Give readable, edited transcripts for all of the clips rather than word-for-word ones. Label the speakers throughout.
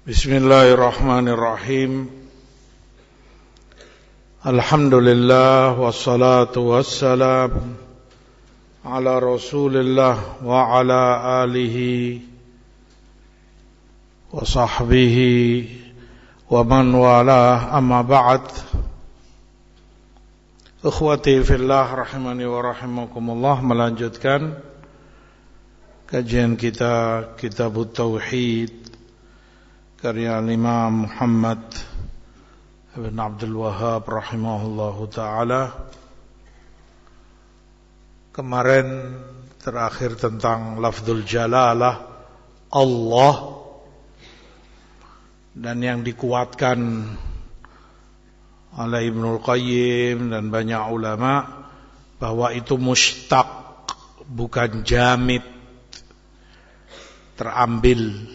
Speaker 1: Bismillahirrahmanirrahim. Alhamdulillah wassalatu wassalam ala Rasulillah wa ala alihi wa sahbihi wa man walah, amma ba'd. Ikhwati fillah rahimani wa rahimakumullah, melanjutkan kajian kita Kitabut Tauhid karya Imam Muhammad bin Abdul Wahhab rahimahullahu ta'ala. Kemarin terakhir tentang lafzul jalalah Allah, dan yang dikuatkan oleh Ibnul Qayyim dan banyak ulama bahwa itu mushtaq, bukan jamid, terambil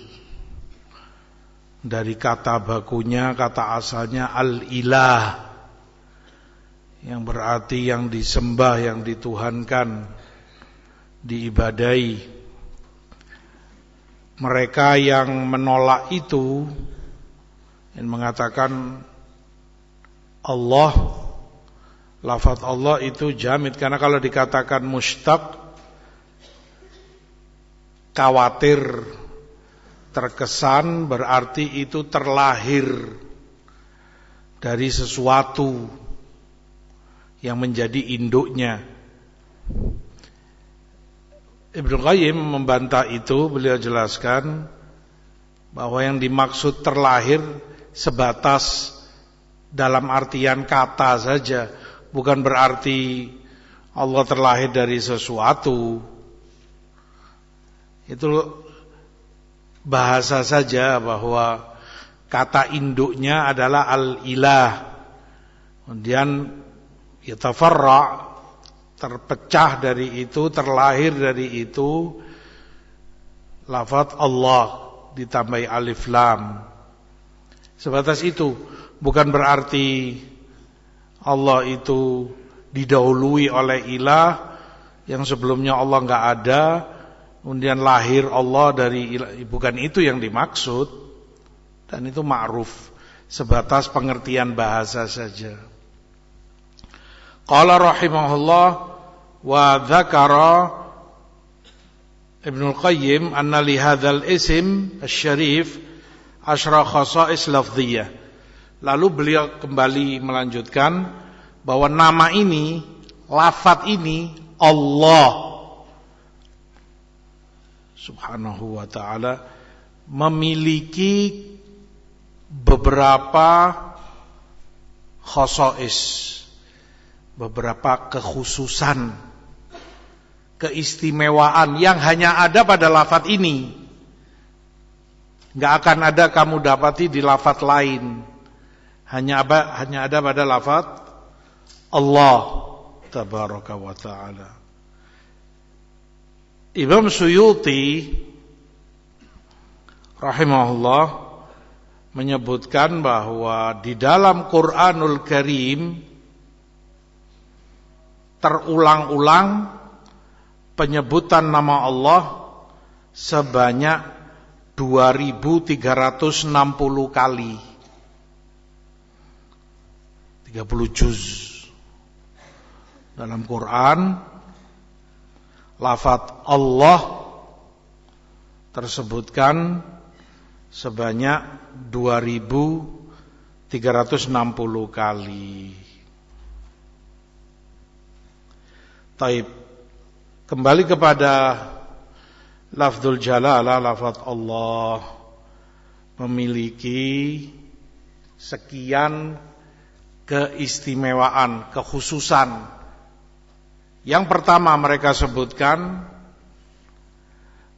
Speaker 1: dari kata bakunya, kata asalnya al-ilah, yang berarti yang disembah, yang dituhankan, diibadahi. Mereka yang menolak itu, yang mengatakan Allah, lafaz Allah itu jamid, karena kalau dikatakan mushtaq, khawatir terkesan berarti itu terlahir dari sesuatu yang menjadi induknya. Ibnu Qayyim membantah itu. Beliau jelaskan bahwa yang dimaksud terlahir sebatas dalam artian kata saja, bukan berarti Allah terlahir dari sesuatu. Itu bahasa saja, bahwa kata induknya adalah al-ilah. Kemudian yatafarra', terpecah dari itu, terlahir dari itu lafaz Allah ditambahi alif lam. Sebatas itu, bukan berarti Allah itu didahului oleh ilah yang sebelumnya Allah enggak ada, kemudian lahir Allah dari ilah. Bukan itu yang dimaksud, dan itu ma'ruf, sebatas pengertian bahasa saja. Qala rahimahullah wa dzakara Ibnul Qayyim anna li hadzal ism asy-syarif asyra khasa'is lafdhiyah. Lalu beliau kembali melanjutkan bahwa nama ini, lafaz ini, Allah Subhanahu wa ta'ala, memiliki beberapa khasa'is, beberapa kekhususan, keistimewaan yang hanya ada pada lafaz ini. Enggak akan ada kamu dapati di lafaz lain. Hanya ada pada lafaz Allah tabaraka wa ta'ala. Imam Suyuti rahimahullah menyebutkan bahwa di dalam Quranul Karim terulang-ulang penyebutan nama Allah sebanyak 2360 kali, 30 juz dalam Quran. Lafaz Allah tersebutkan sebanyak 2360 kali. Taib, kembali kepada lafzul jalalah, lafaz Allah memiliki sekian keistimewaan, kekhususan. Yang pertama mereka sebutkan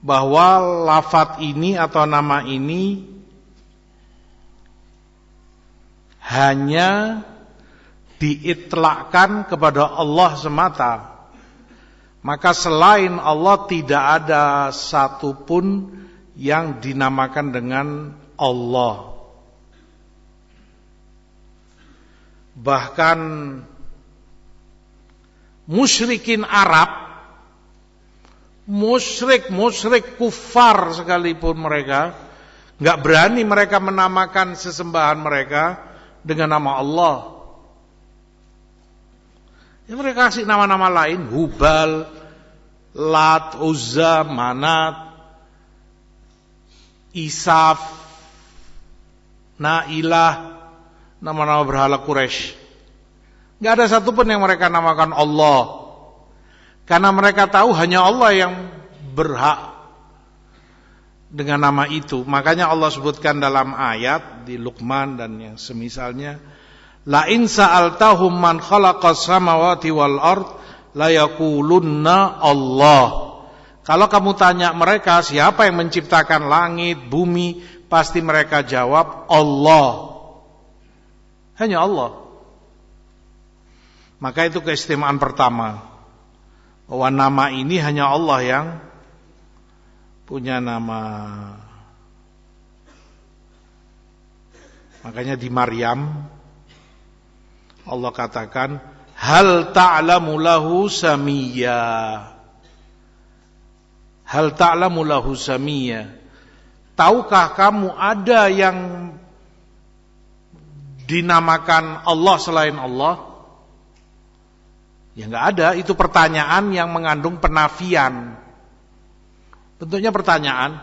Speaker 1: bahwa lafaz ini atau nama ini hanya diitlakkan kepada Allah semata. Maka selain Allah tidak ada satupun yang dinamakan dengan Allah. Bahkan musyrikin Arab, musyrik kufar sekalipun mereka, Enggak berani mereka menamakan sesembahan mereka dengan nama Allah. Ya mereka kasih nama-nama lain, Hubal, Lat, Uzza, Manat, Isaf, Nailah, nama-nama berhala Quraisy. Enggak ada satupun yang mereka namakan Allah. Karena mereka tahu hanya Allah yang berhak dengan nama itu. Makanya Allah sebutkan dalam ayat di Luqman dan yang semisalnya, la in sa'altahum man khalaqas samawati wal ard la yaqulunna Allah. Kalau kamu tanya mereka siapa yang menciptakan langit, bumi, pasti mereka jawab Allah. Hanya Allah. Maka itu keistimewaan pertama, bahwa nama ini hanya Allah yang punya nama. Makanya di Maryam Allah katakan, hal ta'lamu lahu samiyya. Hal ta'lamu lahu samiyya. Tahukah kamu ada yang dinamakan Allah selain Allah? Ya enggak ada, itu pertanyaan yang mengandung penafian. Bentuknya pertanyaan,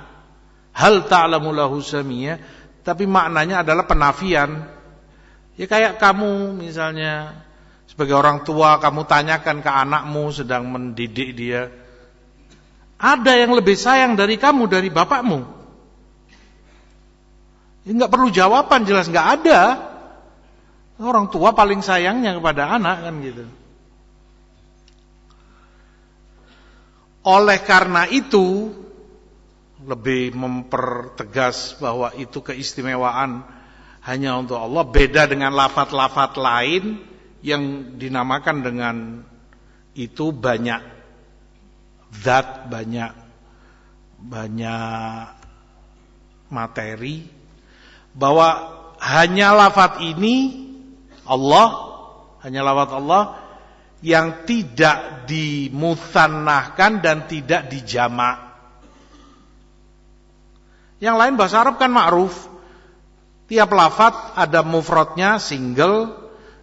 Speaker 1: hal ta'lamu lahu samiyya, tapi maknanya adalah penafian. Ya kayak kamu misalnya sebagai orang tua, kamu tanyakan ke anakmu sedang mendidik dia, ada yang lebih sayang dari kamu, dari bapakmu? Ya enggak perlu jawaban, jelas enggak ada. Orang tua paling sayangnya kepada anak kan gitu. Oleh karena itu lebih mempertegas bahwa itu keistimewaan hanya untuk Allah, beda dengan lafaz-lafaz lain yang dinamakan dengan itu banyak zat, banyak materi, bahwa hanya lafaz ini Allah, hanya lafaz Allah yang tidak dimutsanahkan dan tidak dijamak. Yang lain bahasa Arab kan ma'ruf. Tiap lafaz ada mufradnya single,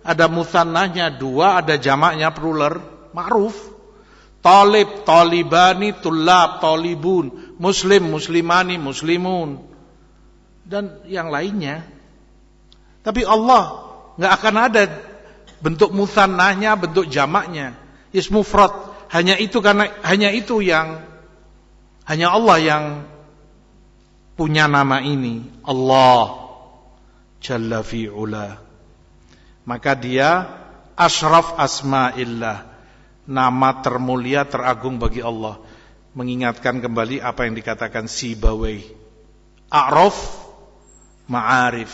Speaker 1: ada mutsannahnya dua, ada jamaknya plural, ma'ruf. Talib, talibani, tullab, talibun, muslim, muslimani, muslimun, dan yang lainnya. Tapi Allah enggak akan ada bentuk mutsannahnya, bentuk jamaknya. Ismu mufrad, hanya itu, karena hanya itu yang hanya Allah yang punya nama ini, Allah Jalla fi'ula. Maka dia asyraf asma'illah, nama termulia teragung bagi Allah. Mengingatkan kembali apa yang dikatakan Sibawai, a'raf ma'arif,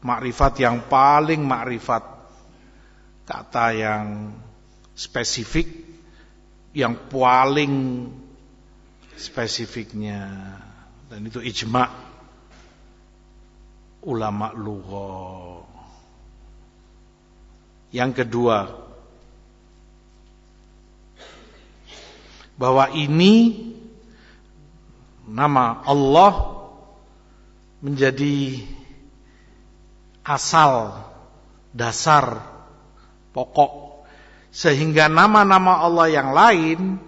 Speaker 1: makrifat yang paling makrifat, kata yang spesifik, yang paling spesifiknya, dan itu ijma' ulama lugha. Yang kedua, bahwa ini nama Allah menjadi asal, dasar, pokok, sehingga nama-nama Allah yang lain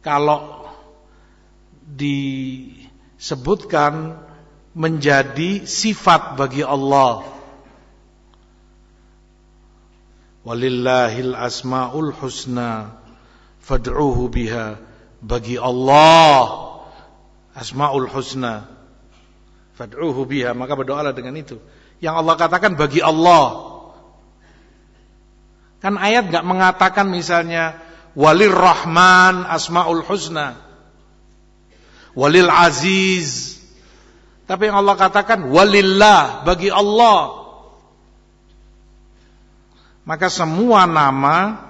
Speaker 1: kalau disebutkan menjadi sifat bagi Allah. Walillahil asmaul husna fad'uhu biha. Bagi Allah asmaul husna fad'uhu biha, maka berdoalah dengan itu. Yang Allah katakan bagi Allah. Kan ayat enggak mengatakan misalnya Walir Rahman asmaul husna, Walil Aziz. Tapi yang Allah katakan walillah, bagi Allah. Maka semua nama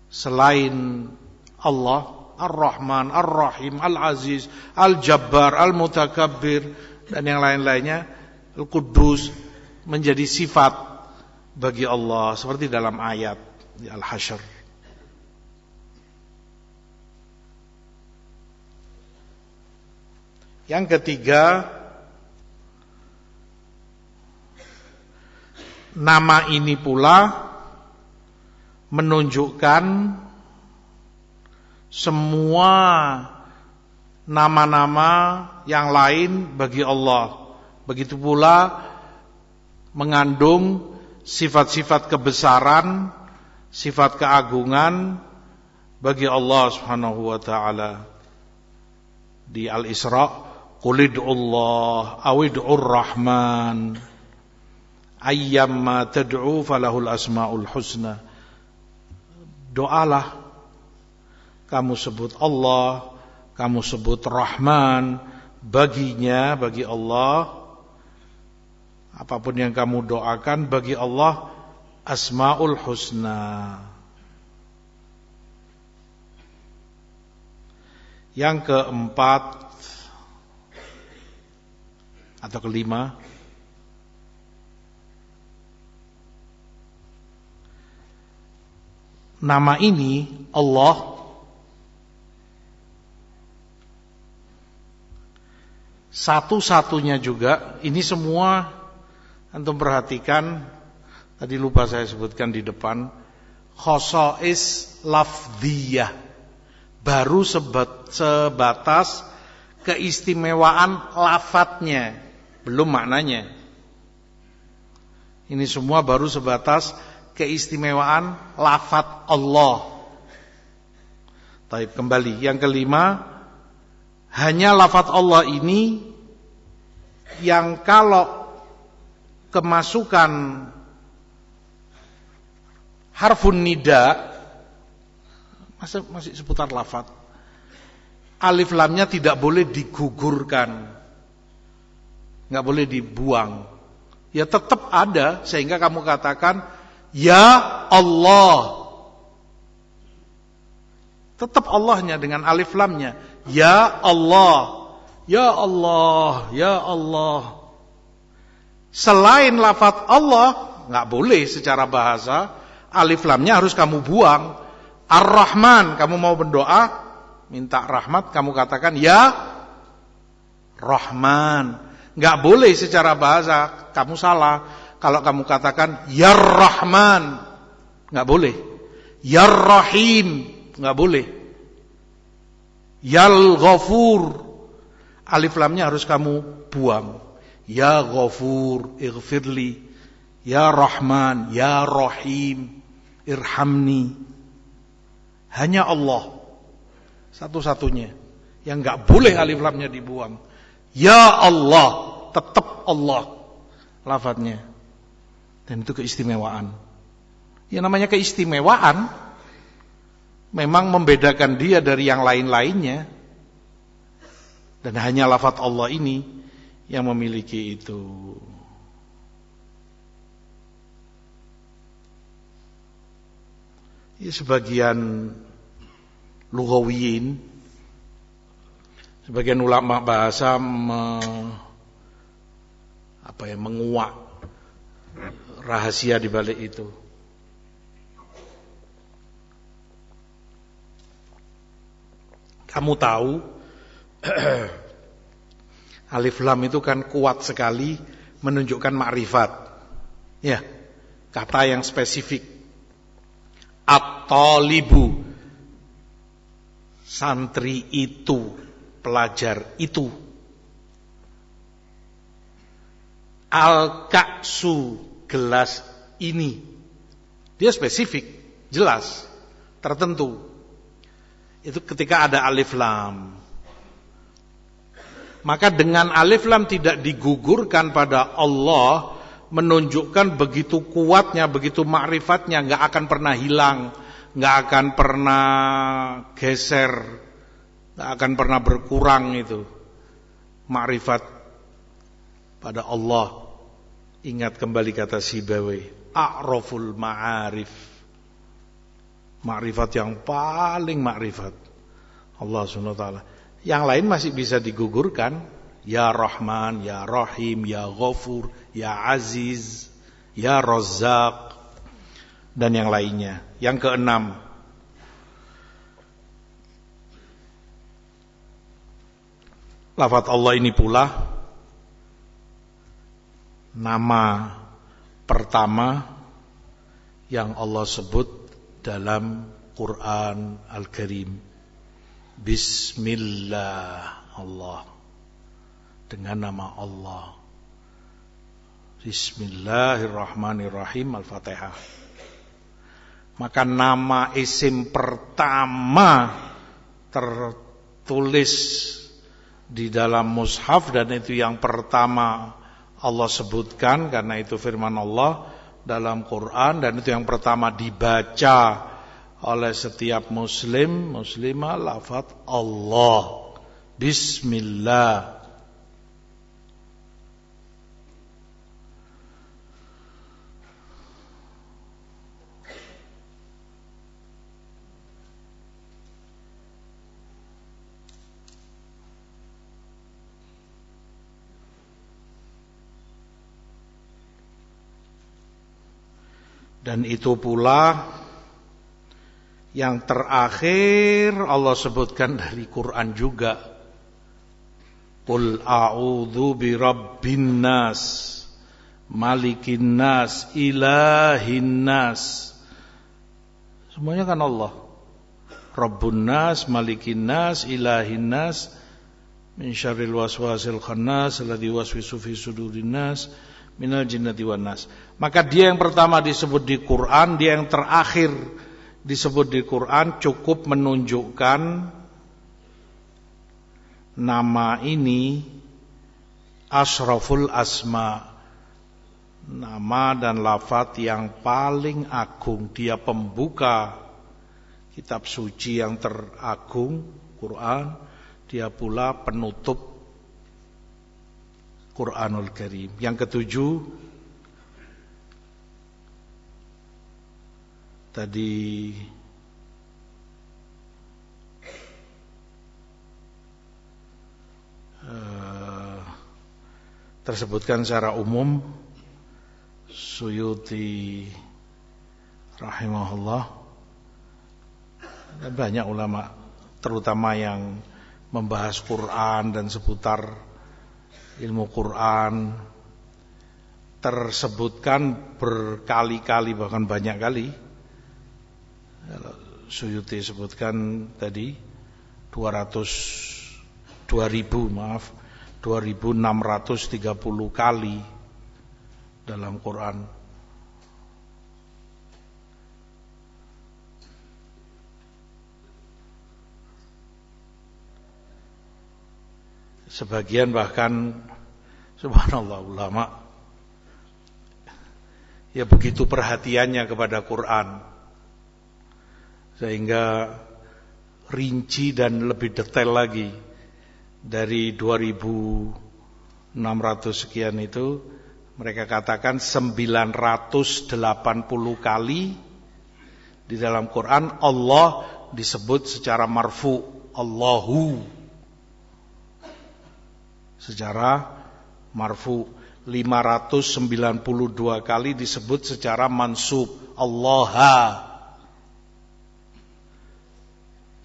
Speaker 1: selain Allah, Ar-Rahman, Ar-Rahim, Al-Aziz, Al-Jabbar, Al-Mutakabbir, dan yang lain-lainnya, Al-Quddus, menjadi sifat bagi Allah, seperti dalam ayat di Al-Hasyr. Yang ketiga, nama ini pula menunjukkan semua nama-nama yang lain bagi Allah. Begitu pula mengandung sifat-sifat kebesaran, sifat keagungan bagi Allah Subhanahu wa taala. Di Al-Isra, qul ud'ullah aw ud'ur rahman ayyamma tad'u falahul asmaul husna. Doalah, kamu sebut Allah, kamu sebut Rahman, baginya, bagi Allah, apapun yang kamu doakan bagi Allah asmaul husna. Yang keempat atau kelima, nama ini Allah satu-satunya juga. Ini semua antum perhatikan, tadi lupa saya sebutkan di depan, khosois lafdhiyah, baru sebatas keistimewaan lafadznya, belum maknanya. Ini semua baru sebatas keistimewaan lafadz Allah. Taib, kembali yang kelima, hanya lafadz Allah ini yang kalau kemasukan harfun nida, masih seputar lafadz, alif lamnya tidak boleh digugurkan, nggak boleh dibuang, ya tetap ada, sehingga kamu katakan ya Allah, tetap Allahnya dengan alif lamnya, ya Allah, ya Allah, ya Allah. Selain lafadz Allah nggak boleh secara bahasa, alif lamnya harus kamu buang. Ar-Rahman, kamu mau berdoa minta rahmat, kamu katakan ya Rahman. Nggak boleh secara bahasa, kamu salah kalau kamu katakan ya Rahman, nggak boleh. Ya Rahim, nggak boleh. Yal Ghafur, alif lamnya harus kamu buang. Ya Ghafur, ighfirli. Ya Rahman, ya Rahim, irhamni. Hanya Allah satu-satunya yang nggak boleh alif lamnya dibuang. Ya Allah, tetap Allah lafadznya. Dan itu keistimewaan. Yang namanya keistimewaan memang membedakan dia dari yang lain-lainnya. Dan hanya lafadz Allah ini yang memiliki itu. Ya, sebagian lughawiyin, sebagian ulama bahasa menguak rahasia di balik itu. Kamu tahu alif lam itu kan kuat sekali menunjukkan makrifat. Ya, kata yang spesifik. At-talibu, santri itu, pelajar itu. Al-ka'su, gelas ini. Dia spesifik, jelas, tertentu. Itu ketika ada alif lam. Maka dengan alif lam tidak digugurkan pada Allah, menunjukkan begitu kuatnya, begitu ma'rifatnya, nggak akan pernah hilang, nggak akan pernah geser, nggak akan pernah berkurang itu ma'rifat pada Allah. Ingat kembali kata Sibawi, a'raful ma'arif, ma'rifat yang paling ma'rifat Allah Subhanahu wa taala. Yang lain masih bisa digugurkan. Ya Rahman, Ya Rahim, Ya Ghafur, Ya Aziz, Ya Razzaq, dan yang lainnya. Yang keenam, Lafaz Allah ini pula nama pertama yang Allah sebut dalam Quran Al-Karim. Bismillah, Allah, dengan nama Allah. Bismillahirrahmanirrahim, Al-Fatihah. Maka nama isim pertama tertulis di dalam mushaf, dan itu yang pertama Allah sebutkan karena itu firman Allah dalam Quran, dan itu yang pertama dibaca oleh setiap muslim, muslimah, lafaz Allah, Bismillah. Dan itu pula yang terakhir Allah sebutkan dari Quran juga. Qul a'udzu birabbin nas, malikin nas, ilahin nas. Semuanya kan Allah. Rabbun nas, malikin nas, ilahin nas, min syarril waswasil khannas alladzi yuwaswisu fi sudurin nas minal jinnati wan nas. Maka dia yang pertama disebut di Quran, dia yang terakhir disebut di Quran, cukup menunjukkan nama ini asyraful asma, nama dan lafaz yang paling agung. Dia pembuka kitab suci yang teragung, Quran. Dia pula penutup Quranul Karim. Yang ketujuh, tadi tersebutkan secara umum, Suyuti rahimahullah dan banyak ulama terutama yang membahas Quran dan seputar ilmu Quran tersebutkan berkali-kali, bahkan banyak kali. Suyuti sebutkan tadi 2630 kali dalam Quran. Sebagian bahkan subhanallah ulama ya begitu perhatiannya kepada Quran sehingga rinci dan lebih detail lagi dari 2600 sekian itu mereka katakan 980 kali di dalam Quran Allah disebut secara marfu, Allahu secara marfu. 592 kali disebut secara mansub, Allaha.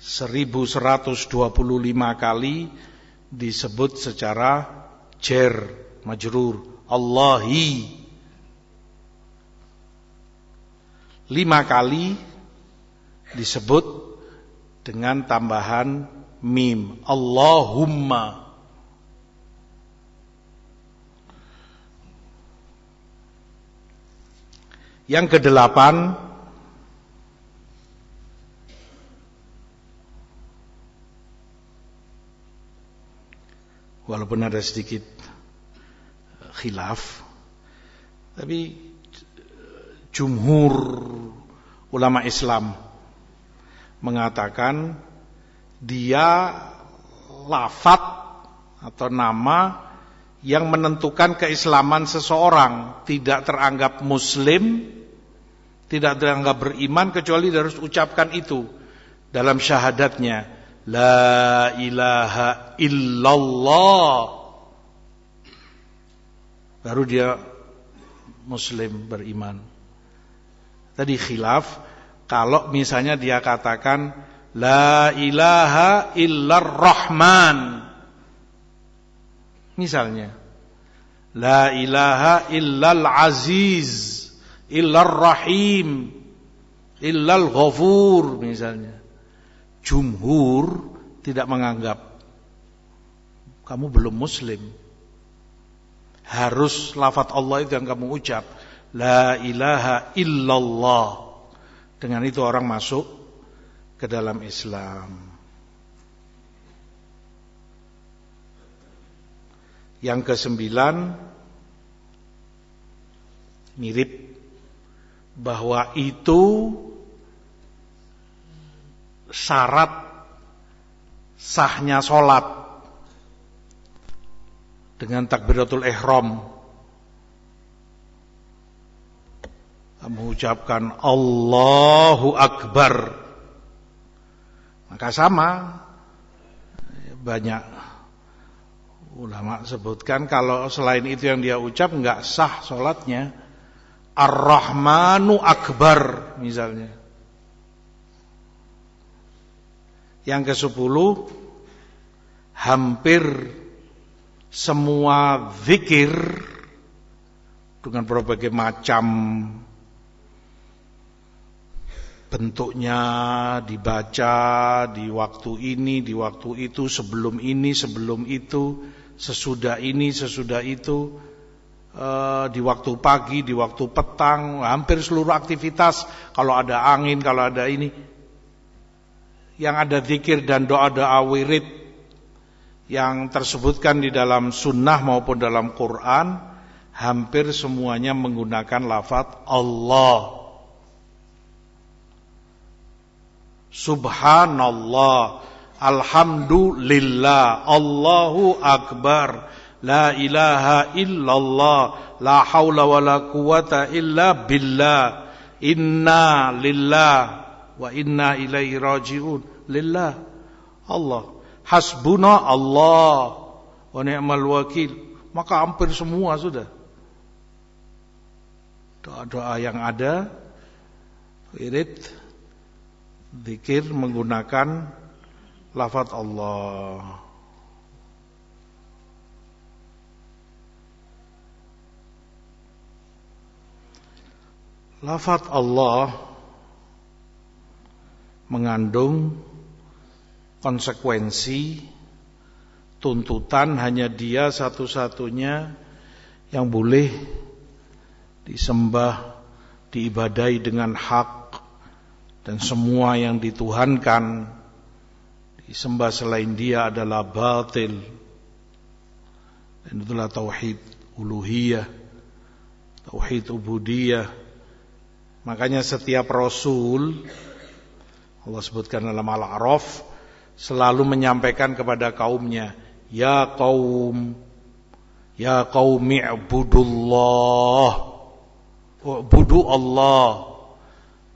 Speaker 1: 1125 kali disebut secara jar, majrur, Allahi. 5 kali disebut dengan tambahan mim, Allahumma. Yang kedelapan, walaupun ada sedikit khilaf, tapi jumhur ulama Islam mengatakan dia lafaz atau nama yang menentukan keislaman seseorang, tidak teranggap muslim, tidak teranggap beriman kecuali harus ucapkan itu dalam syahadatnya, la ilaha illallah, baru dia muslim, beriman. Tadi khilaf kalau misalnya dia katakan la ilaha illar rahman, Misalnya, la ilaha illal aziz, illal rahim, illal ghafur misalnya. Jumhur tidak menganggap kamu belum muslim. Harus lafaz Allah itu yang kamu ucap, la ilaha illallah. Dengan itu orang masuk ke dalam Islam. Yang kesembilan, mirip bahwa itu syarat sahnya sholat dengan takbiratul ihram. Kamu ucapkan Allahu Akbar, maka sama, banyak ulama sebutkan kalau selain itu yang dia ucap enggak sah sholatnya. Ar-Rahmanu Akbar misalnya. Yang ke-10, hampir semua zikir dengan berbagai macam bentuknya dibaca di waktu ini, di waktu itu, sebelum ini, sebelum itu, sesudah ini, sesudah itu, di waktu pagi, di waktu petang, hampir seluruh aktivitas, kalau ada angin, kalau ada ini, yang ada zikir dan doa-doa wirid yang tersebutkan di dalam sunnah maupun dalam Quran, hampir semuanya menggunakan lafaz Allah. Subhanallah, alhamdulillah, Allahu Akbar, la ilaha illallah, la haula wa la quwata illa billah, inna lillah wa inna ilaihi raji'un. Lillah, Allah. Hasbuna Allah wa ni'mal wakil. Maka hampir semua sudah doa-doa yang ada, wirid, zikir menggunakan lafaz Allah. Lafaz Allah mengandung konsekuensi, tuntutan, hanya Dia satu-satunya yang boleh disembah, diibadahi dengan hak. Dan semua yang dituhankan, disembah selain Dia adalah batil. Dan itulah tauhid uluhiyah, tauhid ubudiyah. Makanya setiap Rasul, Allah sebutkan dalam Al-A'raf, selalu menyampaikan kepada kaumnya, ya qaumi i'budullah, u'budu Allah,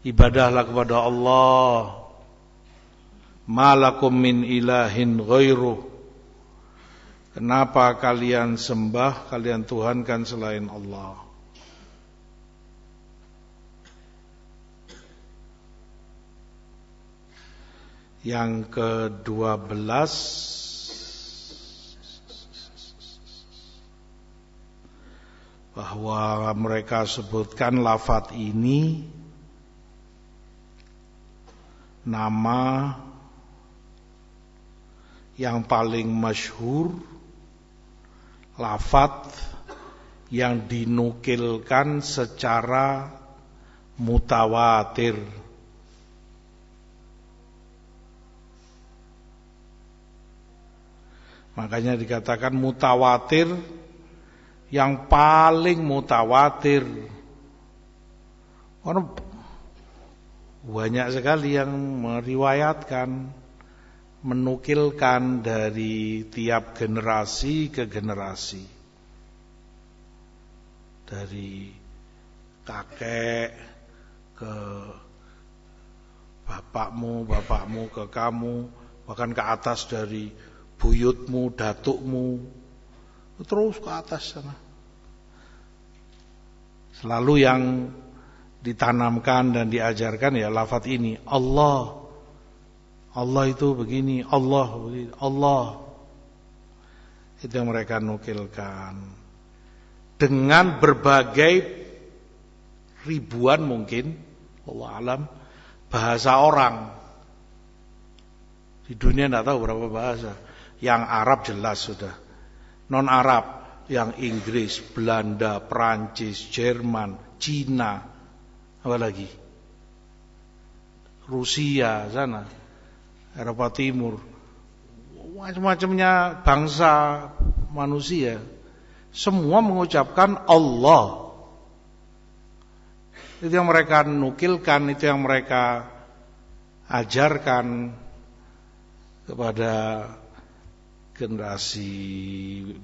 Speaker 1: ibadahlah kepada Allah. Malakum min ilahin ghairuh. Kenapa kalian sembah, kalian tuhankan selain Allah? Yang ke-12, bahwa mereka sebutkan lafaz ini nama yang paling masyhur, lafaz yang dinukilkan secara mutawatir. Makanya dikatakan mutawatir, yang paling mutawatir. Karena banyak sekali yang meriwayatkan, menukilkan dari tiap generasi ke generasi. Dari kakek ke bapakmu ke kamu, bahkan ke atas dari buyutmu, datukmu, terus ke atas sana. Selalu yang ditanamkan dan diajarkan ya lafaz ini, Allah. Allah itu begini, Allah begini, Allah. Itu yang mereka nukilkan dengan berbagai ribuan mungkin, Allah alam, bahasa orang. Di dunia tidak tahu berapa bahasa. Yang Arab jelas sudah. Non Arab, yang Inggris, Belanda, Perancis, Jerman, Cina, apa lagi? Rusia sana, Eropa Timur, macam-macamnya bangsa manusia, semua mengucapkan Allah. Itu yang mereka nukilkan, itu yang mereka ajarkan kepada generasi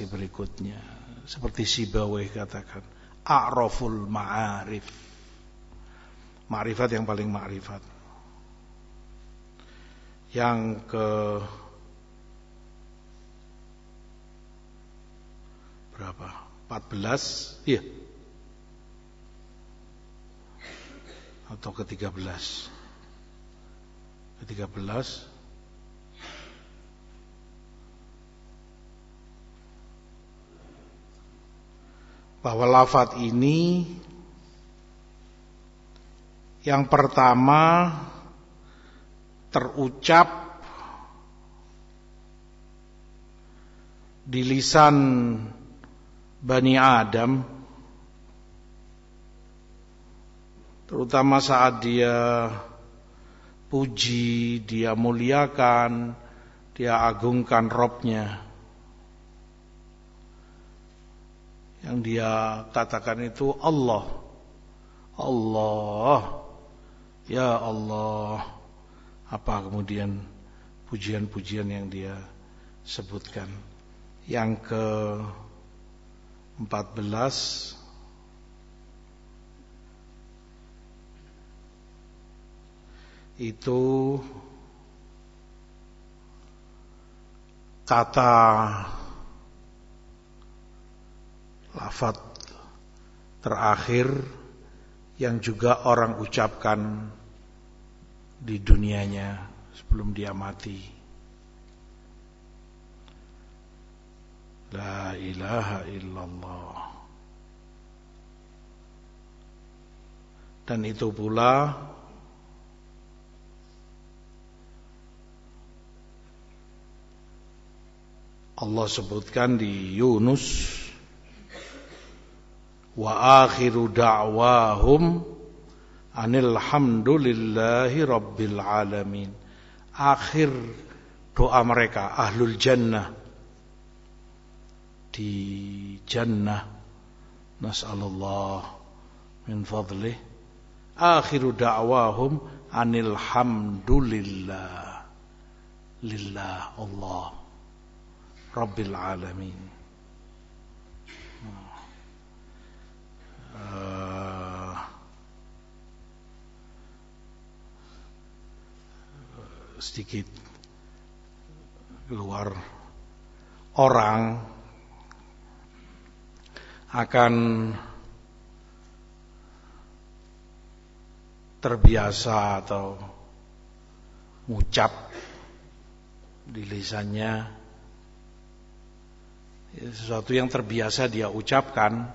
Speaker 1: berikutnya. Seperti Sibawayh katakan, a'raful ma'arif, ma'rifat yang paling ma'rifat. Yang ke berapa? 14? Iya. Atau ke-13? Ke-13 bahwa lafaz ini yang pertama terucap di lisan Bani Adam, terutama saat dia puji, dia muliakan, dia agungkan Robnya. Yang dia katakan itu Allah, Allah, ya Allah. Apa kemudian pujian-pujian yang dia sebutkan. Yang ke-14 itu kata lafaz terakhir yang juga orang ucapkan di dunianya sebelum dia mati. La ilaha illallah. Dan itu pula Allah sebutkan di Yunus, wa akhiru da'wahum anil hamdulillahi rabbil alamin. Akhir doa mereka ahlul jannah di jannah, nas'alullah min fadlih, akhiru da'wahum anil hamdulillah lillah Allah rabbil alamin. Sedikit keluar, orang akan terbiasa atau mengucap di lisannya sesuatu yang terbiasa dia ucapkan,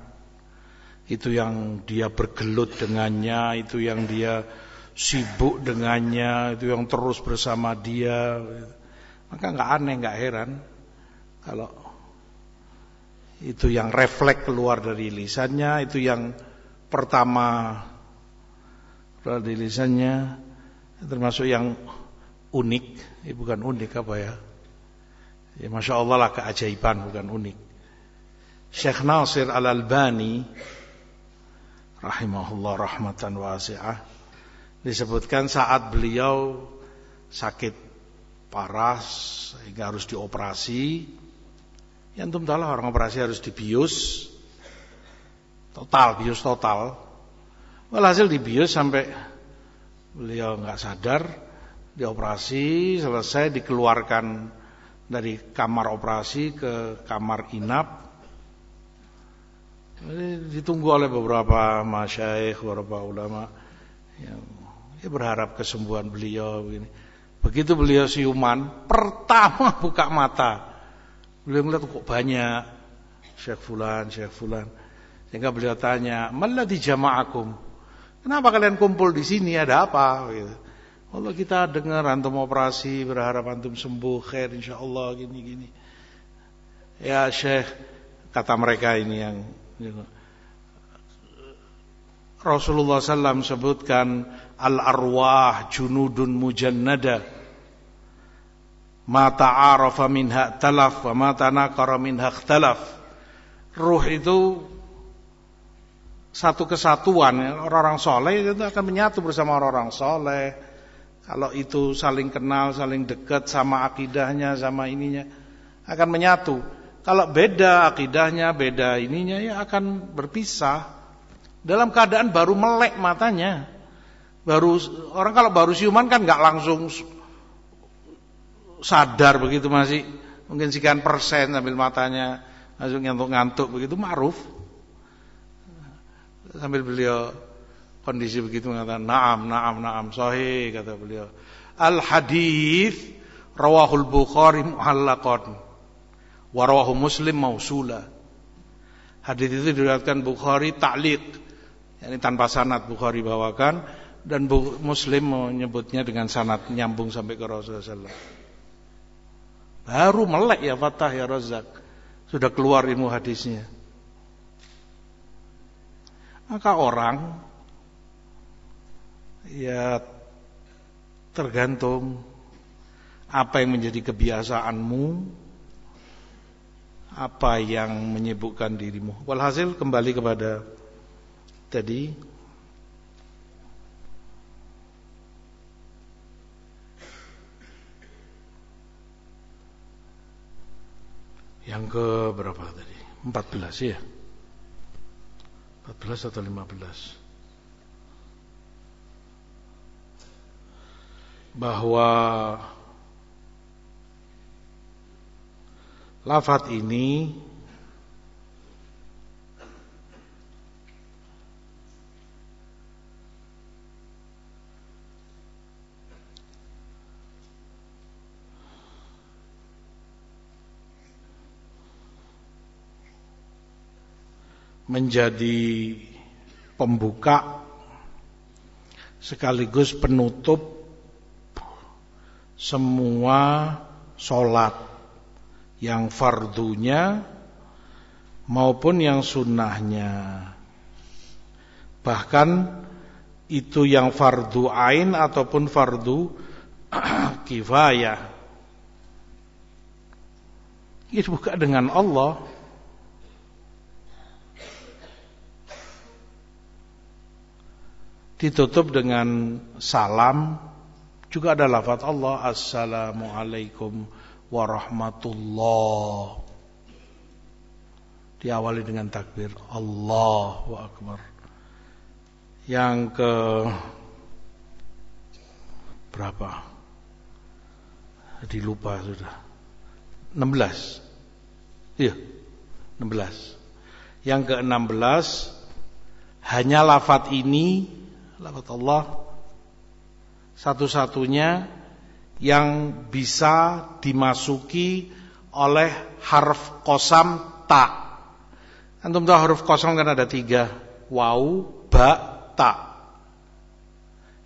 Speaker 1: itu yang dia bergelut dengannya, itu yang dia sibuk dengannya, itu yang terus bersama dia. Maka enggak aneh, enggak heran kalau itu yang refleks keluar dari lisannya, itu yang pertama keluar dari lisannya, termasuk yang unik. Bukan unik apa ya? Ya Masya Allah lah, keajaiban, bukan unik. Syekh Nasir Al-Albani rahimahullah rahmatan wasi'ah, disebutkan saat beliau sakit parah sehingga harus dioperasi. Ya antum tahu lah, orang operasi harus dibius total, bius total. Walhasil dibius sampai beliau enggak sadar, dioperasi selesai, dikeluarkan dari kamar operasi ke kamar inap. Ditunggu oleh beberapa masyayikh, beberapa ulama yang berharap kesembuhan beliau begini. Begitu beliau siuman, pertama buka mata, Beliau ngeliat kok banyak Syekh Fulan. Sehingga beliau tanya, "Malladzi jama'akum?" Kenapa kalian kumpul di sini? Ada apa? Gitu. Allah, kita dengar antum operasi, berharap antum sembuh, khair insyaallah gini. Ya Syekh, kata mereka ini yang Rasulullah SAW sebutkan al-arwah junudun mujannada ma ta'arafa minha talaf wa ma tanakara minha ikhtalaf. Ruh itu satu kesatuan, orang-orang soleh itu akan menyatu bersama orang-orang soleh. Kalau itu saling kenal, saling dekat sama akidahnya, sama ininya akan menyatu. Kalau beda akidahnya, beda ininya ya akan berpisah. Dalam keadaan baru melek matanya. Orang kalau baru siuman kan nggak langsung sadar begitu, masih mungkin sekian persen sambil matanya langsung ngantuk begitu, ma'ruf. Sambil beliau kondisi begitu mengatakan na'am sahih, kata beliau. Al hadis rawahul Bukhari mu'allaqan wa rawahu Muslim mausula. Hadis itu diriwayatkan Bukhari ta'liq, yakni tanpa sanad Bukhari bawakan, dan Muslim menyebutnya dengan sanad nyambung sampai ke Rasulullah sallallahu. Baru melek ya Fattah ya Razzaq, sudah keluar ilmu hadisnya. Maka orang ya tergantung apa yang menjadi kebiasaanmu, apa yang menyibukkan dirimu. Walhasil kembali kepada tadi, yang ke berapa tadi? 14 ya? 14 atau 15? Bahwa lafaz ini menjadi pembuka sekaligus penutup semua sholat, yang fardunya maupun yang sunnahnya. Bahkan itu yang fardu ain ataupun fardu kifayah. Itu bukan dengan Allah. Ditutup dengan salam, juga ada lafaz Allah, Assalamualaikum warahmatullah. Diawali dengan takbir Allahu Akbar. Yang ke berapa? Dilupa sudah. 16. Iya, 16. Yang ke-16 hanya lafaz ini, lafaz Allah satu-satunya yang bisa dimasuki oleh harf qasam ta. Antum tahu huruf qasam kan ada 3, waw, ba, ta.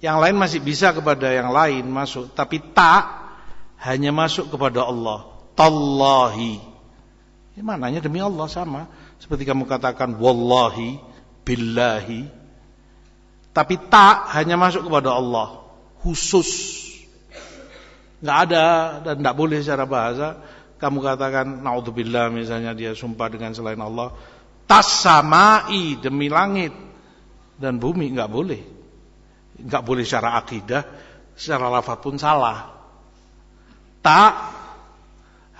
Speaker 1: Yang lain masih bisa kepada yang lain masuk, tapi ta hanya masuk kepada Allah. Tallahi. Ini maknanya demi Allah, sama seperti kamu katakan wallahi, billahi. Tapi ta hanya masuk kepada Allah, khusus. Enggak ada dan enggak boleh secara bahasa kamu katakan naudzubillah, misalnya dia sumpah dengan selain Allah, tas-samai, demi langit dan bumi, enggak boleh. Enggak boleh secara akidah, secara lafaz pun salah. Ta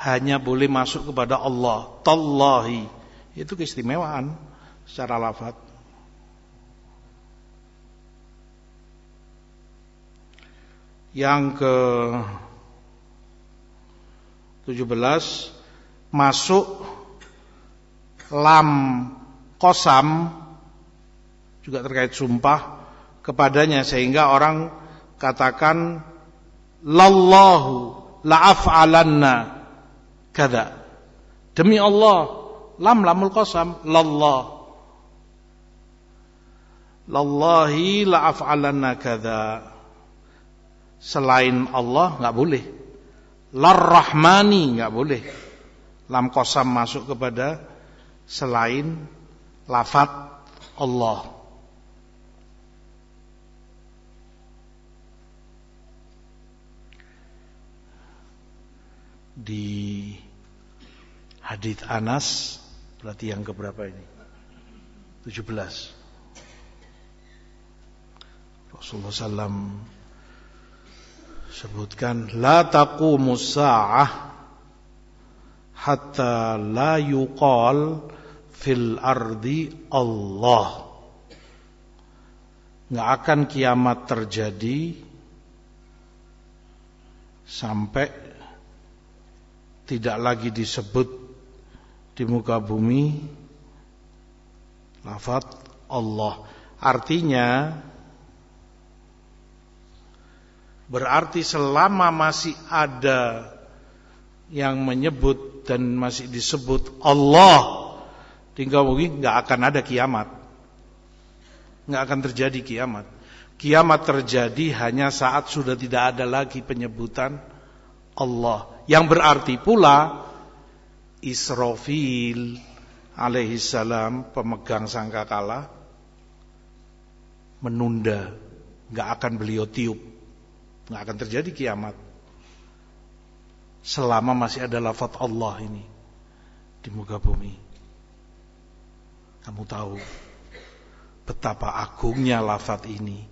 Speaker 1: hanya boleh masuk kepada Allah, tallahi. Itu keistimewaan secara lafaz. Yang ke 17 masuk lam qasam juga terkait sumpah kepadanya, sehingga orang katakan lallahu la'af'alanna kada. Demi Allah, lamul qasam, lallah. Lallahi la'af'alanna kadza. Selain Allah enggak boleh. Lar-Rahmani enggak boleh. Lam qasam masuk kepada selain lafaz Allah. Di hadits Anas, berarti yang keberapa ini? 17. Rasulullah SAW sebutkan, la taqumus sa'ah hatta la yuqal fil ardi Allah. Nggak akan kiamat terjadi sampai tidak lagi disebut di muka bumi lafaz Allah. Artinya berarti selama masih ada yang menyebut dan masih disebut Allah di muka bumi, nggak akan ada kiamat, nggak akan terjadi kiamat. Kiamat terjadi hanya saat sudah tidak ada lagi penyebutan Allah. Yang berarti pula Israfil alaihissalam, pemegang sangkakala, menunda, nggak akan beliau tiup, nggak akan terjadi kiamat selama masih ada lafaz Allah ini di muka bumi. Kamu tahu betapa agungnya lafaz ini.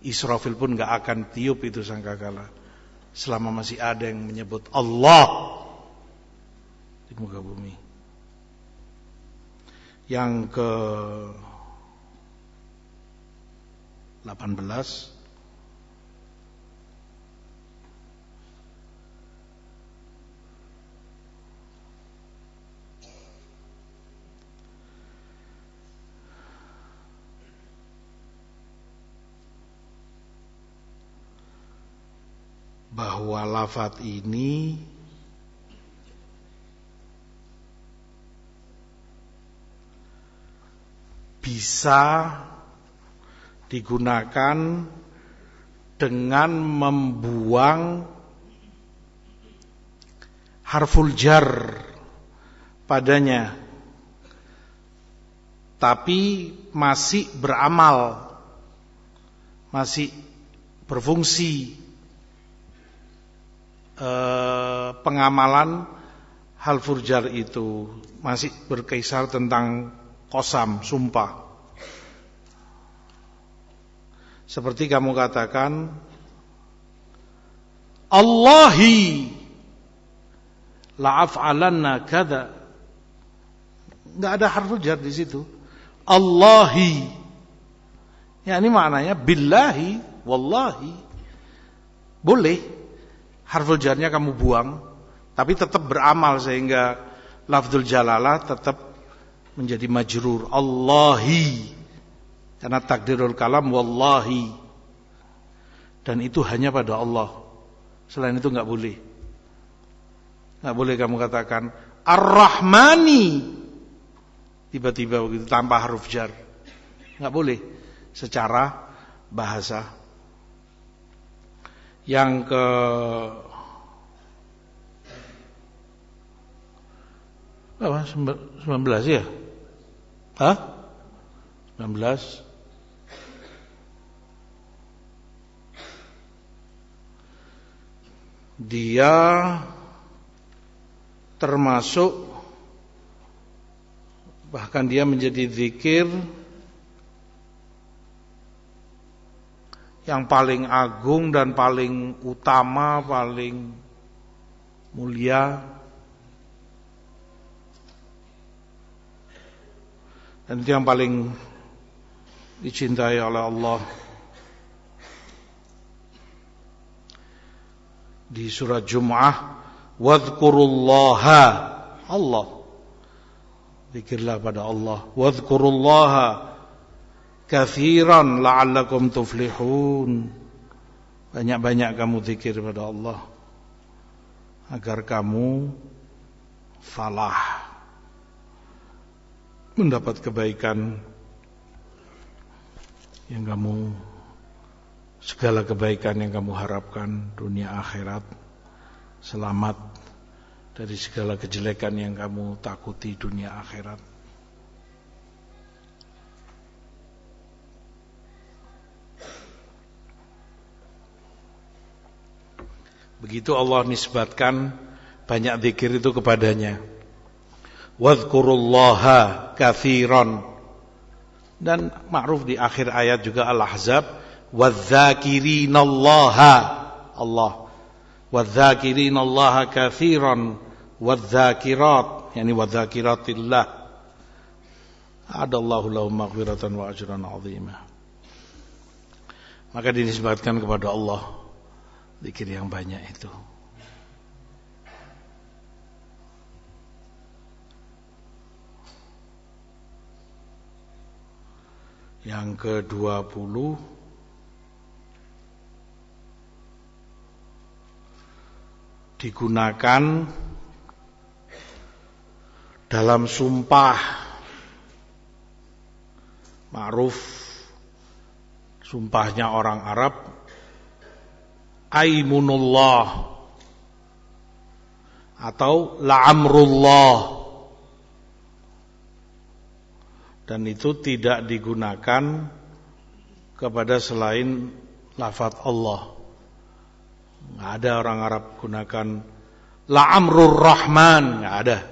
Speaker 1: Israfil pun nggak akan tiup itu sangkakala selama masih ada yang menyebut Allah di muka bumi. Yang ke 18, bahwa lafaz ini bisa digunakan dengan membuang harful jar padanya, tapi masih beramal, masih berfungsi pengamalan harful jar itu, masih berkisar tentang qasam, sumpah. Seperti kamu katakan Allahi la'af'alanna kadza, enggak ada harful jar di situ. Allahi, ya ini maknanya billahi, wallahi. Boleh harful jarnya kamu buang, tapi tetap beramal sehingga lafzul jalalah tetap menjadi majrur. Allahi, karena takdirul kalam wallahi, dan itu hanya pada Allah. Selain itu enggak boleh. Enggak boleh kamu katakan Ar-Rahmani tiba-tiba begitu tanpa huruf jar. Enggak boleh secara bahasa. Yang ke 19 ya? 19. Dia termasuk, bahkan dia menjadi zikir yang paling agung dan paling utama, paling mulia, dan itu yang paling dicintai oleh Allah. Di surat Jum'ah, wadhkurullaha, Allah, zikirlah pada Allah, wadhkurullaha katsiran la'allakum tuflihun. Banyak-banyak kamu zikir pada Allah agar kamu falah. mendapat kebaikan yang kamu, segala kebaikan yang kamu harapkan dunia akhirat, selamat dari segala kejelekan yang kamu takuti dunia akhirat. Begitu Allah nisbatkan banyak zikir itu kepadanya. Wadhkurullaha katsiran. Dan ma'ruf di akhir ayat juga Al-Ahzab, wadzakirinallaha, Allah, wadzakirinallaha katsiran wadzakirat, yani wadzakiratillah, adallahu lahum maghfiratan wa ajran 'azima. Maka dinisbatkan kepada Allah zikir yang banyak itu. Yang ke-20 digunakan dalam sumpah. Ma'ruf sumpahnya orang Arab, aimunullah atau la'amrullah. Dan itu tidak digunakan kepada selain lafaz Allah. Nggak ada orang Arab gunakan la'amrur rahman, nggak ada.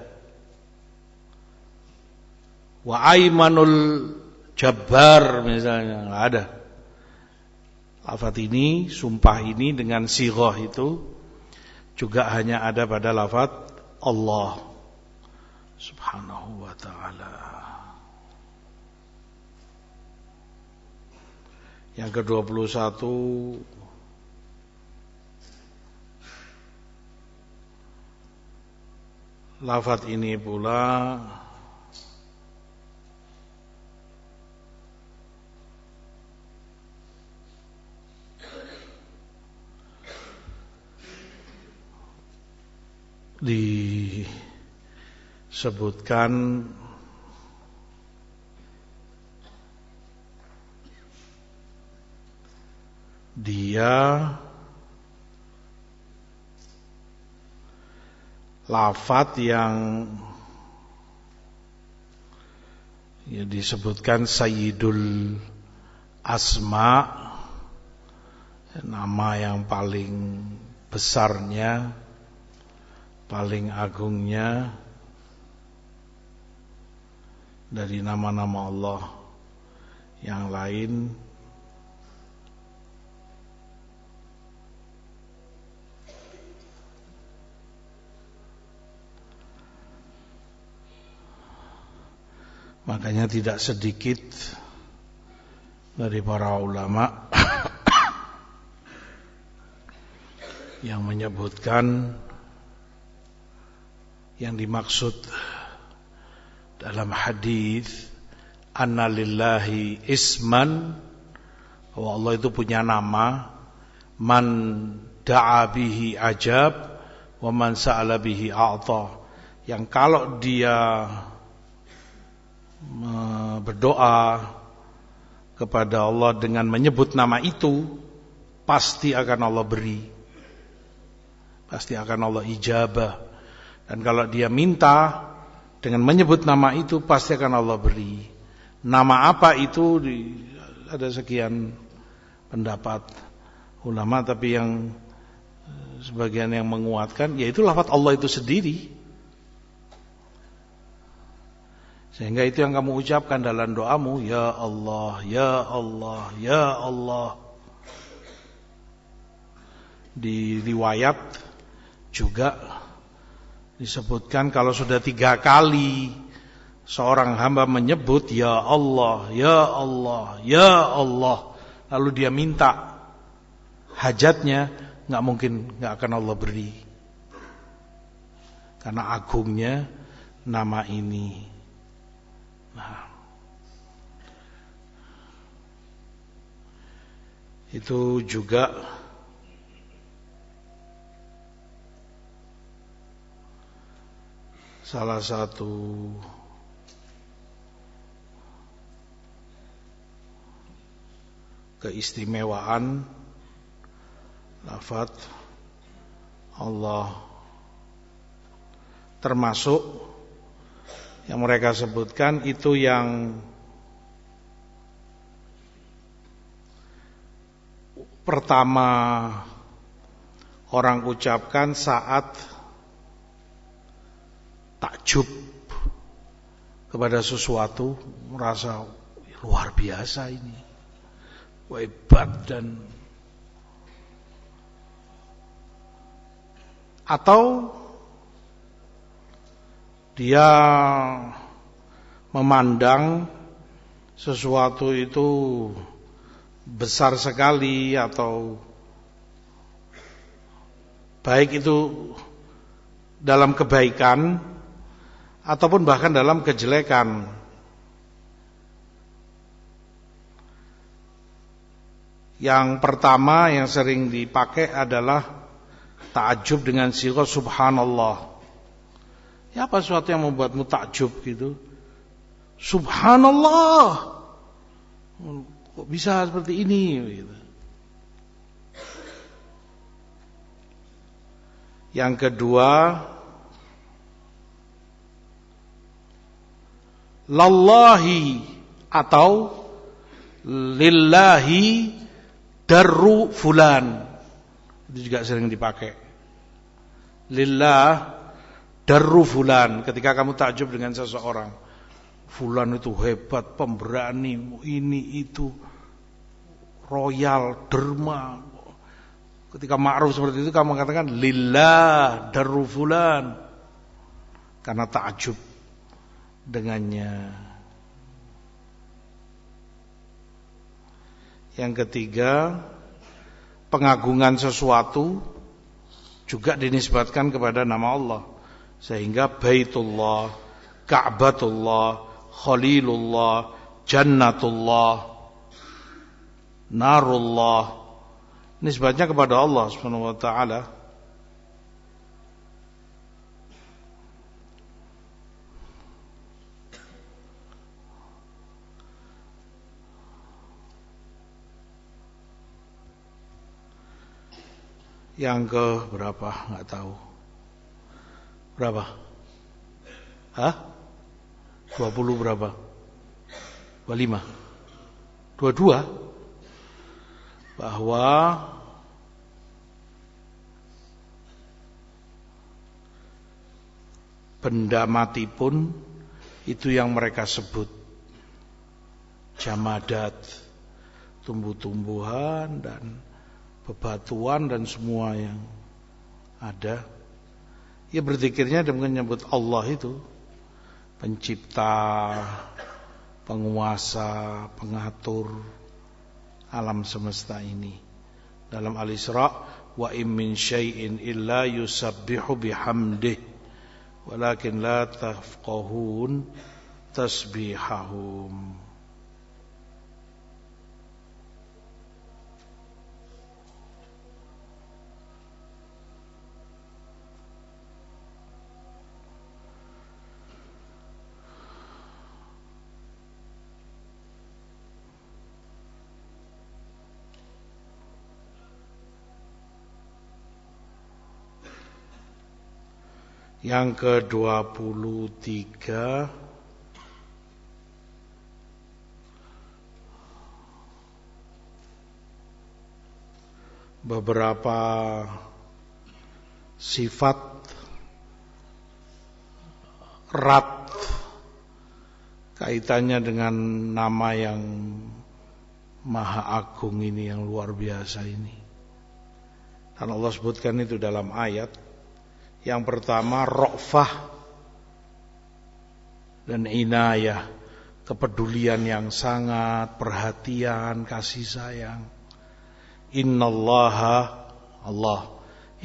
Speaker 1: Wa aimanul jabbar misalnya, nggak ada. Lafaz ini, sumpah ini dengan sighah itu juga hanya ada pada lafaz Allah subhanahu wa ta'ala. Yang ke-21 lafaz ini pula disebutkan dia lafaz yang ya disebutkan sayyidul asma, nama yang paling besarnya, paling agungnya dari nama-nama Allah yang lain. Makanya tidak sedikit dari para ulama yang menyebutkan yang dimaksud dalam hadis anna lillahi isman, bahwa Allah itu punya nama, man da'a bihi ajab wa man sa'ala bihi a'ta, yang kalau dia berdoa kepada Allah dengan menyebut nama itu, pasti akan Allah beri, pasti akan Allah ijabah. Dan kalau dia minta dengan menyebut nama itu, pasti akan Allah beri. Nama apa itu? Ada sekian pendapat ulama, tapi yang sebagian yang menguatkan yaitu lafaz Allah itu sendiri. Sehingga itu yang kamu ucapkan dalam doamu, ya Allah, ya Allah, ya Allah. Di riwayat juga disebutkan kalau sudah 3 kali seorang hamba menyebut ya Allah, ya Allah, ya Allah, lalu dia minta hajatnya, nggak mungkin nggak akan Allah beri, karena agungnya nama ini. Nah, itu juga salah satu keistimewaan lafaz Allah, termasuk yang mereka sebutkan itu yang pertama orang ucapkan saat takjub kepada sesuatu, merasa luar biasa ini, hebat, dan atau dia memandang sesuatu itu besar sekali, atau baik itu dalam kebaikan ataupun bahkan dalam kejelekan. Yang pertama yang sering dipakai adalah ta'ajub dengan sighah subhanallah. Ya, apa sesuatu yang membuatmu takjub gitu? Subhanallah, kok bisa seperti ini gitu. Yang kedua, lallahi atau lillahi darru fulan, itu juga sering dipakai. Lillah darru fulan, ketika kamu takjub dengan seseorang, fulan itu hebat, pemberani, ini itu, royal, derma. Ketika ma'ruf seperti itu kamu katakan lillah darru fulan, karena takjub dengannya. Yang ketiga, pengagungan sesuatu juga dinisbatkan kepada nama Allah, sehingga Baitullah, Ka'batullah, Khalilullah, Jannatullah, Narullah, nisbatnya kepada Allah Subhanahu wa taala. Yang ke berapa? Enggak tahu. Berapa? Hah? 20 berapa? 25. 22. Bahwa benda mati pun itu yang mereka sebut jamadat, tumbuh-tumbuhan dan bebatuan dan semua yang ada. Ya, berzikirnya dengan menyebut Allah itu pencipta, penguasa, pengatur alam semesta ini. Dalam Al-Isra, wa in min syai'in illa yusabbihu bihamdih walakin la tafqahun tasbihahum. Yang ke-23, beberapa sifat erat kaitannya dengan nama yang Maha Agung ini, yang luar biasa ini. Dan Allah sebutkan itu dalam ayat. Yang pertama, ra'fah dan inayah, kepedulian yang sangat, perhatian, kasih sayang. Innallaha, Allah,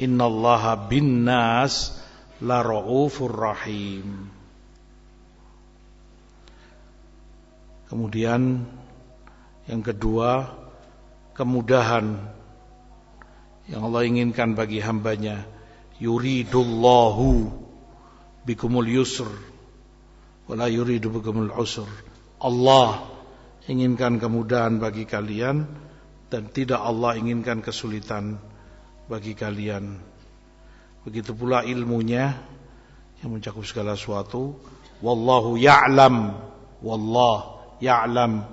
Speaker 1: innallaha bin nas la ra'ufur rahim. Kemudian yang kedua, kemudahan yang Allah inginkan bagi hambanya. Yuridullahu bikumul yusr wala yuridu bikumul usr. Allah inginkan kemudahan bagi kalian, dan tidak Allah inginkan kesulitan bagi kalian. Begitu pula ilmunya yang mencakup segala sesuatu. Wallahu ya'lam, wallah ya'lam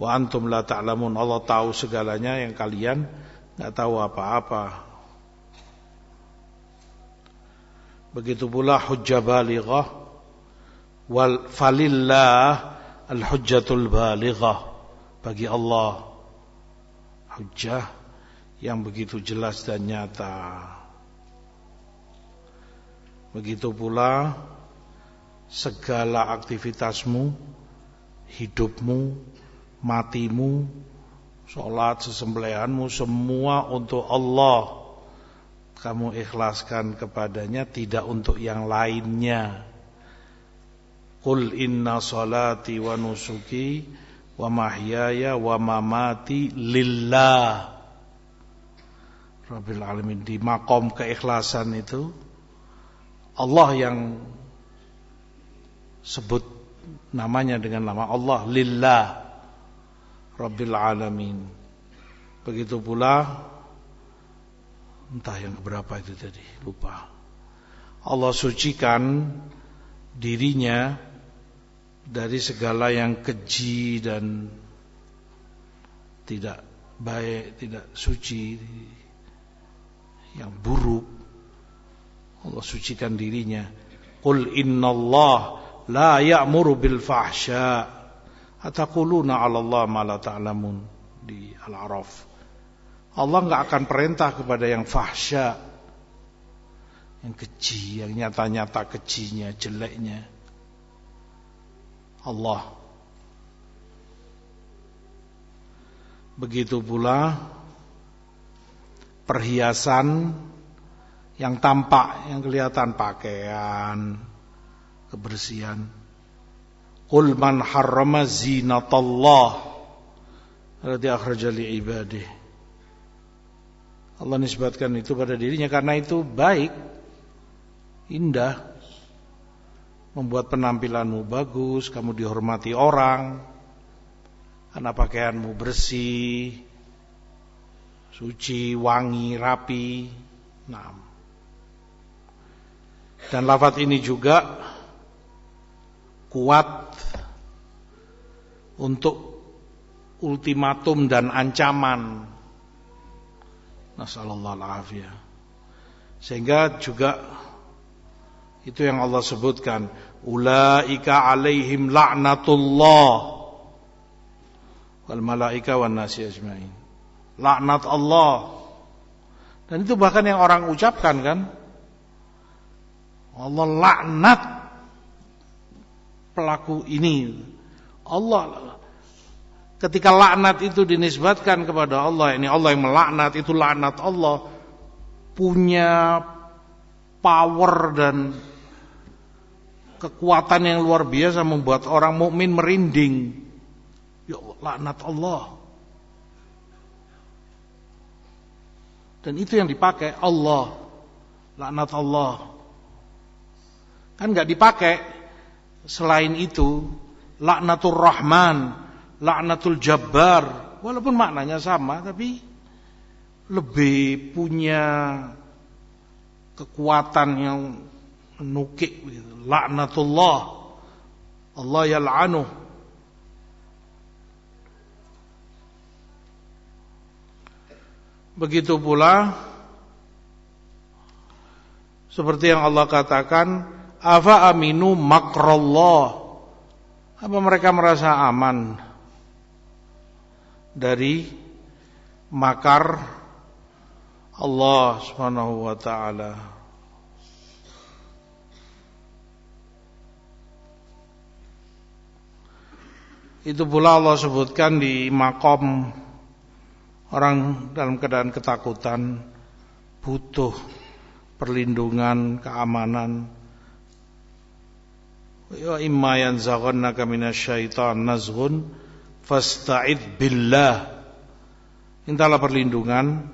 Speaker 1: wa antum la ta'lamun. Allah tahu segalanya yang kalian enggak tahu apa-apa. Begitu pula hujjah balighah, wal falillah al-hujjatul balighah. Bagi Allah hujjah yang begitu jelas dan nyata. Begitu pula segala aktivitasmu, hidupmu, matimu, sholat, sesembelihanmu, semua untuk Allah. Kamu ikhlaskan kepadanya, tidak untuk yang lainnya. Qul inna salati wa nusuki wa mahyaya wa mamati lillah Rabbil alamin. Di makom keikhlasan itu Allah yang sebut namanya dengan nama Allah, lillah Rabbil alamin. Begitu pula entah yang keberapa itu tadi, lupa. Allah sucikan dirinya dari segala yang keji dan tidak baik, tidak suci, yang buruk. Allah sucikan dirinya. Qul innallah la ya'muru bil fahsya ataquluna 'ala Allah ma la ta'lamun, di Al-A'raf. Allah enggak akan perintah kepada yang fahsya, yang keji, yang nyata-nyata kejinya, jeleknya. Allah. Begitu pula perhiasan yang tampak, yang kelihatan, pakaian, kebersihan. Qul man harrama zinatallah allati akhraja li ibadihi. Allah nisbatkan itu pada dirinya karena itu baik, indah, membuat penampilanmu bagus, kamu dihormati orang, karena pakaianmu bersih, suci, wangi, rapi. Nah. Dan lafaz ini juga kuat untuk ultimatum dan ancaman. Nasallallahu alaihi. Sehingga juga itu yang Allah sebutkan, ulaika alaihim la'natullah wal malaika wan nasi ajmain. Laknat Allah. Dan itu bahkan yang orang ucapkan kan. Allah laknat pelaku ini. Allah, ketika laknat itu dinisbatkan kepada Allah, ini Allah yang melaknat, itu laknat Allah, punya power dan kekuatan yang luar biasa, membuat orang mukmin merinding. Ya Allah, laknat Allah. Dan itu yang dipakai Allah, laknat Allah. Kan enggak dipakai selain itu, laknatur Rahman, laknatul Jabbar, walaupun maknanya sama tapi lebih punya kekuatan yang menukik gitu. Laknatullah, Allah yal'anuh. Begitu pula seperti yang Allah katakan, afa aminu makrallah. Apa mereka merasa aman dari makar Allah Subhanahu wa taala? Itu pula Allah sebutkan di makom orang dalam keadaan ketakutan, butuh perlindungan, keamanan. Ya imma yanzaghannaka minasyaitan nazghun fasta'id billah. Mintalah perlindungan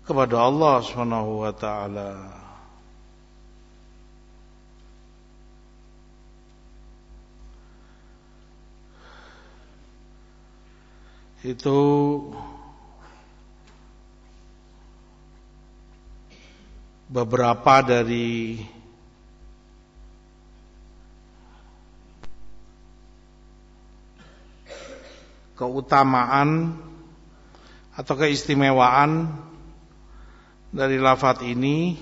Speaker 1: kepada Allah Subhanahu wa taala. Itu beberapa dari keutamaan atau keistimewaan dari lafaz ini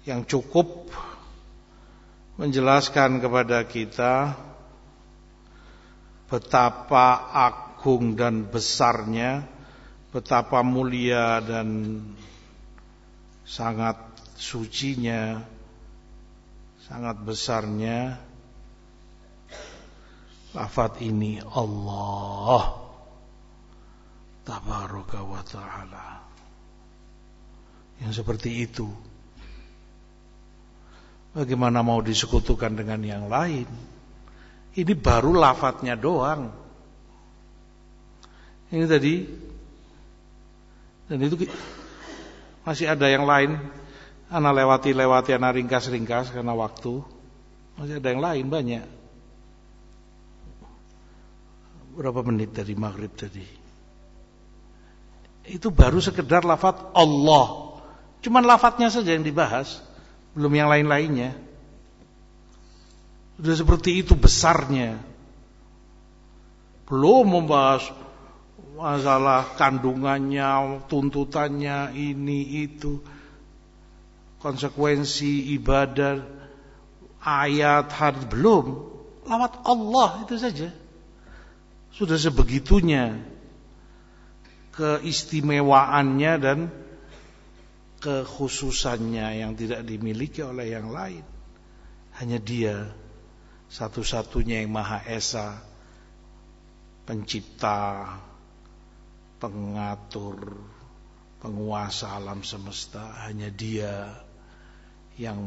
Speaker 1: yang cukup menjelaskan kepada kita betapa agung dan besarnya, betapa mulia dan sangat sucinya, sangat besarnya lafaz ini, Allah Tabaraka wa Ta'ala. Yang seperti itu, bagaimana mau disekutukan dengan yang lain? Ini baru lafadznya doang. Ini tadi, dan itu masih ada yang lain. Ana lewati, ana ringkas karena waktu. Masih ada yang lain banyak. Berapa menit dari maghrib tadi? Itu baru sekedar lafadz Allah. Cuman lafadznya saja yang dibahas, belum yang lain-lainnya. Sudah seperti itu besarnya. Belum membahas masalah kandungannya, tuntutannya, ini itu, konsekuensi ibadah, ayat, hadis, belum. Lafadz Allah itu saja. Sudah sebegitunya keistimewaannya dan kekhususannya yang tidak dimiliki oleh yang lain. Hanya Dia satu-satunya yang Maha Esa, pencipta, pengatur, penguasa alam semesta. Hanya Dia yang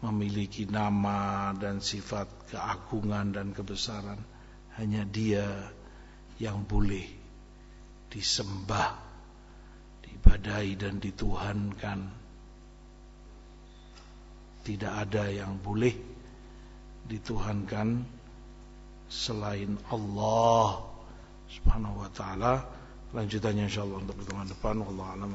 Speaker 1: memiliki nama dan sifat keagungan dan kebesaran. Hanya Dia yang boleh disembah, diibadahi dan dituhankan. Tidak ada yang boleh dituhankan selain Allah Subhanahu wa ta'ala. Lanjutannya insyaallah untuk pertemuan depan. Wallahu a'lam.